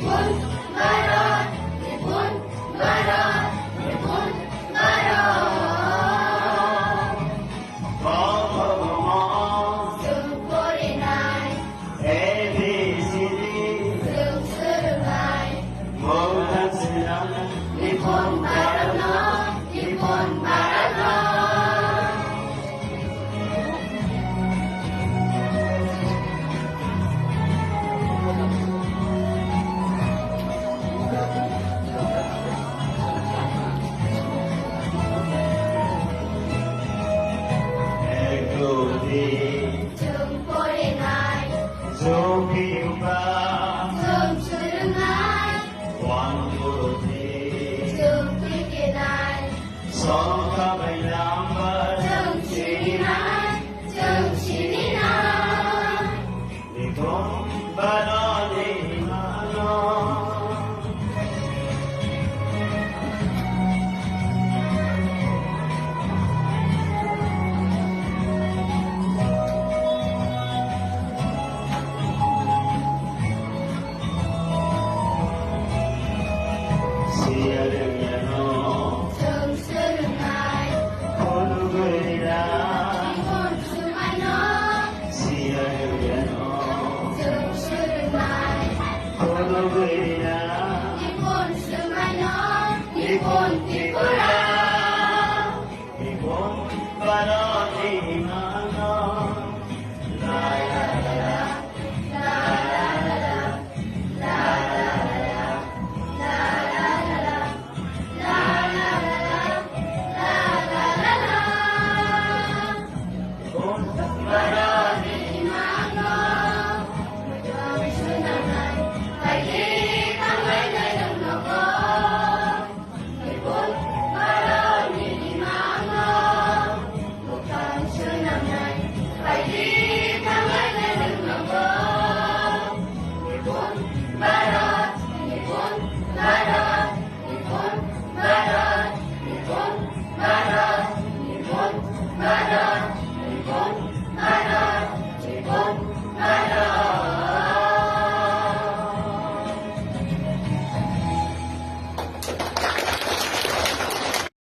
Barat, Lipun Barat, Lipun Barat. Sempurna, ABCD, Sempurna, Bukan sedang Lipun Barat, Lipun Barat. Ekuti, Sempurna, Zulkifli, Sempurna, Wan Putri, Sempurna. Songka Baylambar, 정신이나 Lipun Barat di mana? Siarannya 정수는 날 Kunugulilah, 이곳 수만어 siarannya 정수는 날 Kunugulilah.